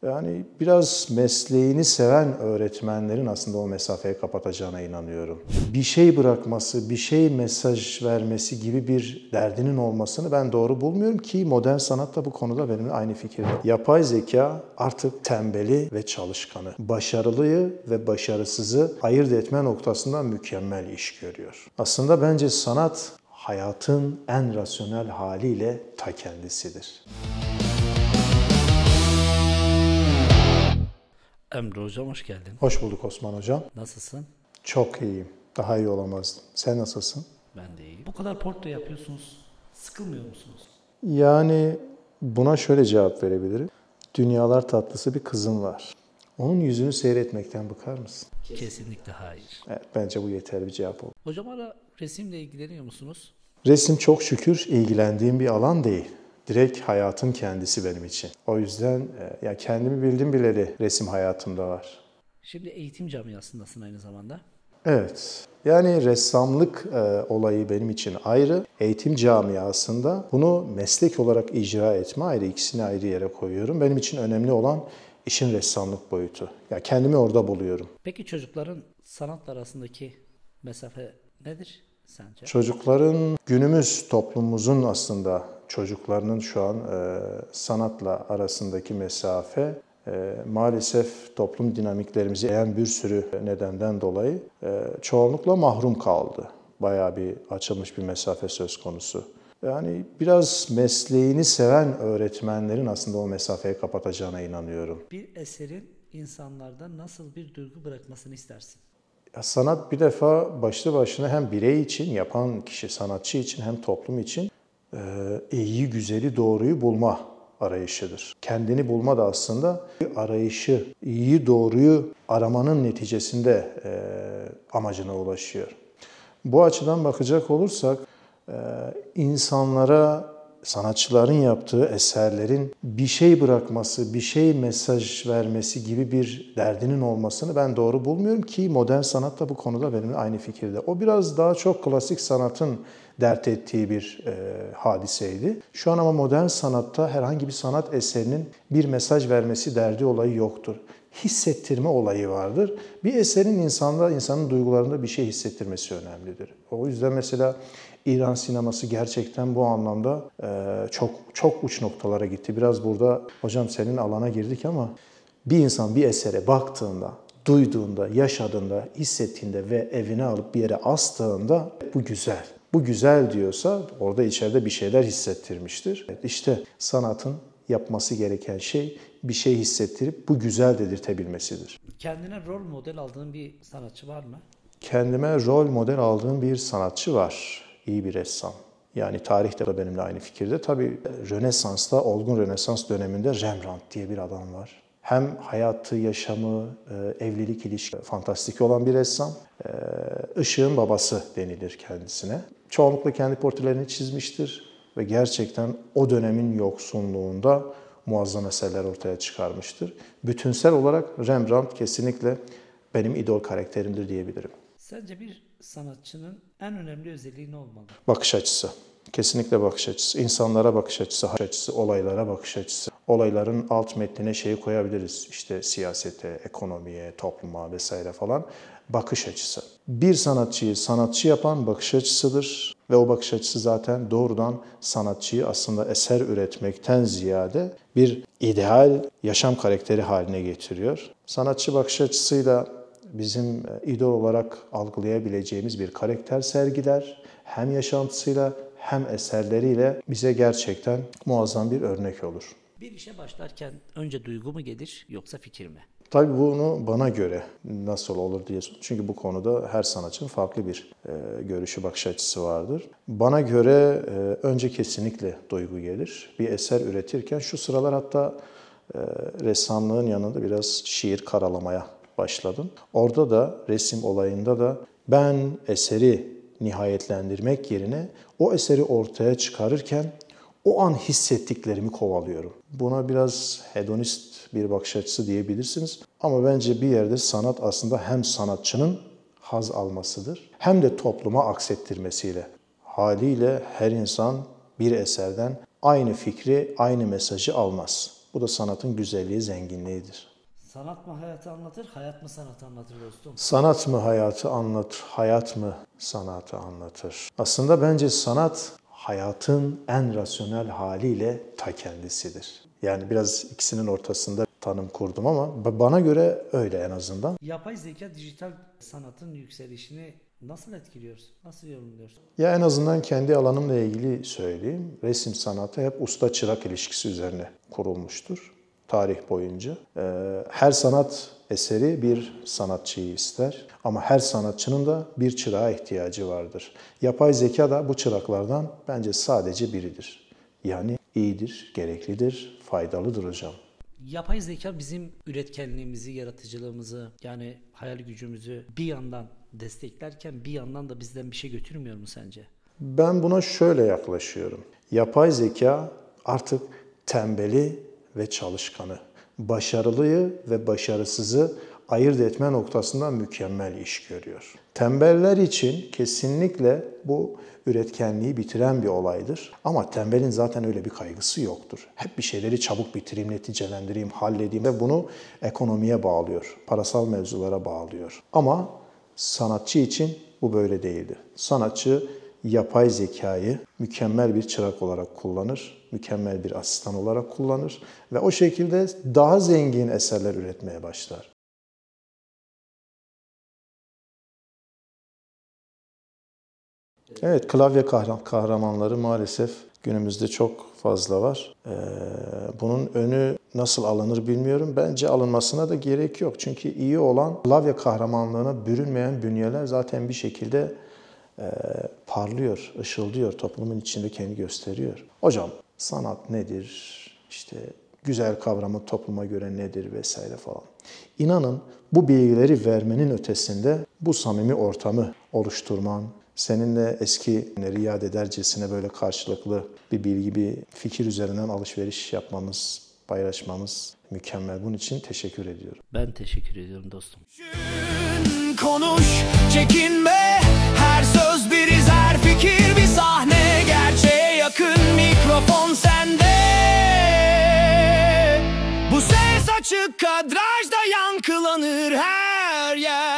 Yani biraz mesleğini seven öğretmenlerin aslında o mesafeyi kapatacağına inanıyorum. Bir şey bırakması, bir şey mesaj vermesi gibi bir derdinin olmasını ben doğru bulmuyorum ki modern sanat da bu konuda benimle aynı fikirde. Yapay zeka artık tembeli ve çalışkanı, başarılıyı ve başarısızı ayırt etme noktasında mükemmel iş görüyor. Aslında bence sanat hayatın en rasyonel haliyle ta kendisidir. Emre Hocam hoş geldin. Hoş bulduk Osman Hocam. Nasılsın? Çok iyiyim. Daha iyi olamazdım. Sen nasılsın? Ben de iyiyim. Bu kadar portre yapıyorsunuz. Sıkılmıyor musunuz? Yani buna şöyle cevap verebilirim. Dünyalar tatlısı bir kızım var. Onun yüzünü seyretmekten bıkar mısın? Kesinlikle hayır. Evet, bence bu yeterli bir cevap oldu. Hocam hala resimle ilgileniyor musunuz? Resim çok şükür ilgilendiğim bir alan değil. Direkt hayatın kendisi benim için. O yüzden ya kendimi bildim bileli resim hayatımda var. Şimdi eğitim camiasındasın aynı zamanda. Evet. Yani ressamlık olayı benim için ayrı. Eğitim camiasında bunu meslek olarak icra etme ayrı. İkisini ayrı yere koyuyorum. Benim için önemli olan işin ressamlık boyutu. Ya kendimi orada buluyorum. Peki çocukların sanatla arasındaki mesafe nedir sence? Çocukların, günümüz toplumumuzun aslında çocuklarının şu an sanatla arasındaki mesafe maalesef toplum dinamiklerimizi eğen bir sürü nedenden dolayı çoğunlukla mahrum kaldı. Bayağı bir açılmış bir mesafe söz konusu. Yani biraz mesleğini seven öğretmenlerin aslında o mesafeyi kapatacağına inanıyorum. Bir eserin insanlarda nasıl bir duygu bırakmasını istersin? Ya sanat bir defa başlı başına hem birey için, yapan kişi, sanatçı için hem toplum için iyi, güzeli, doğruyu bulma arayışıdır. Kendini bulma da aslında arayışı, iyi, doğruyu aramanın neticesinde amacına ulaşıyor. Bu açıdan bakacak olursak insanlara sanatçıların yaptığı eserlerin bir şey bırakması, bir şey mesaj vermesi gibi bir derdinin olmasını ben doğru bulmuyorum ki modern sanat da bu konuda benimle aynı fikirde. O biraz daha çok klasik sanatın dert ettiği bir hadiseydi. Şu an ama modern sanatta herhangi bir sanat eserinin bir mesaj vermesi derdi olayı yoktur. Hissettirme olayı vardır. Bir eserin insanın duygularında bir şey hissettirmesi önemlidir. O yüzden mesela İran sineması gerçekten bu anlamda çok çok uç noktalara gitti. Biraz burada hocam senin alana girdik ama bir insan bir esere baktığında, duyduğunda, yaşadığında, hissettiğinde ve evine alıp bir yere astığında bu güzel. Bu güzel diyorsa orada içeride bir şeyler hissettirmiştir. İşte sanatın yapması gereken şey bir şey hissettirip bu güzel dedirtebilmesidir. Kendine rol model aldığın bir sanatçı var mı? Kendime rol model aldığım bir sanatçı var. İyi bir ressam. Yani tarihte de benimle aynı fikirde. Tabii Rönesans'ta, olgun Rönesans döneminde Rembrandt diye bir adam var. Hem hayatı, yaşamı, evlilik ilişki fantastik olan bir ressam. Işığın babası denilir kendisine. Çoğunlukla kendi portrelerini çizmiştir ve gerçekten o dönemin yoksunluğunda muazzam eserler ortaya çıkarmıştır. Bütünsel olarak Rembrandt kesinlikle benim idol karakterimdir diyebilirim. Sence bir sanatçının en önemli özelliği ne olmalı? Bakış açısı. Kesinlikle bakış açısı. İnsanlara bakış açısı, olaylara bakış açısı. Olayların alt metnine şeyi koyabiliriz. İşte siyasete, ekonomiye, topluma vesaire falan. Bakış açısı. Bir sanatçıyı sanatçı yapan bakış açısıdır. Ve o bakış açısı zaten doğrudan sanatçıyı aslında eser üretmekten ziyade bir ideal yaşam karakteri haline getiriyor. Sanatçı bakış açısıyla bizim idol olarak algılayabileceğimiz bir karakter sergiler. Hem yaşantısıyla hem eserleriyle bize gerçekten muazzam bir örnek olur. Bir işe başlarken önce duygu mu gelir yoksa fikir mi? Tabii bunu bana göre nasıl olur diye soruyorsun. Çünkü bu konuda her sanatçının farklı bir görüşü, bakış açısı vardır. Bana göre önce kesinlikle duygu gelir. Bir eser üretirken şu sıralar hatta ressamlığın yanında biraz şiir karalamaya başladım. Orada da resim olayında da ben eseri nihayetlendirmek yerine o eseri ortaya çıkarırken o an hissettiklerimi kovalıyorum. Buna biraz hedonist bir bakış açısı diyebilirsiniz. Ama bence bir yerde sanat aslında hem sanatçının haz almasıdır hem de topluma aksettirmesiyle. Haliyle her insan bir eserden aynı fikri, aynı mesajı almaz. Bu da sanatın güzelliği, zenginliğidir. Sanat mı hayatı anlatır, hayat mı sanatı anlatır dostum? Sanat mı hayatı anlatır, hayat mı sanatı anlatır? Aslında bence sanat hayatın en rasyonel haliyle ta kendisidir. Yani biraz ikisinin ortasında tanım kurdum ama bana göre öyle en azından. Yapay zeka dijital sanatın yükselişini nasıl etkiliyoruz? Nasıl yorumluyorsun? Ya en azından kendi alanımla ilgili söyleyeyim. Resim sanatı hep usta-çırak ilişkisi üzerine kurulmuştur tarih boyunca. Her sanat eseri bir sanatçıyı ister ama her sanatçının da bir çırağa ihtiyacı vardır. Yapay zeka da bu çıraklardan bence sadece biridir. Yani iyidir, gereklidir, faydalıdır hocam. Yapay zeka bizim üretkenliğimizi, yaratıcılığımızı yani hayal gücümüzü bir yandan desteklerken bir yandan da bizden bir şey götürmüyor mu sence? Ben buna şöyle yaklaşıyorum. Yapay zeka artık tembeli ve çalışkanı, başarılıyı ve başarısızı ayırt etme noktasında mükemmel iş görüyor. Tembeller için kesinlikle bu üretkenliği bitiren bir olaydır. Ama tembelin zaten öyle bir kaygısı yoktur. Hep bir şeyleri çabuk bitireyim, neticelendireyim, halledeyim ve bunu ekonomiye bağlıyor, parasal mevzulara bağlıyor. Ama sanatçı için bu böyle değildir. Sanatçı yapay zekayı mükemmel bir çırak olarak kullanır, mükemmel bir asistan olarak kullanır ve o şekilde daha zengin eserler üretmeye başlar. Evet, klavye kahramanları maalesef günümüzde çok fazla var. Bunun önü nasıl alınır bilmiyorum. Bence alınmasına da gerek yok. Çünkü iyi olan klavye kahramanlığına bürünmeyen bünyeler zaten bir şekilde parlıyor, ışıldıyor, toplumun içinde kendini gösteriyor. Hocam sanat nedir? İşte güzel kavramı topluma göre nedir vesaire falan. İnanın bu bilgileri vermenin ötesinde bu samimi ortamı oluşturman, seninle eski yad edercesine böyle karşılıklı bir bilgi, bir fikir üzerinden alışveriş yapmamız, paylaşmamız mükemmel. Bunun için teşekkür ediyorum. Ben teşekkür ediyorum dostum. Konuş, çekinme, her söz bir iz, her fikir bir sahne, gerçeğe yakın mikrofon sende. Bu ses açık kadrajda yankılanır her yer.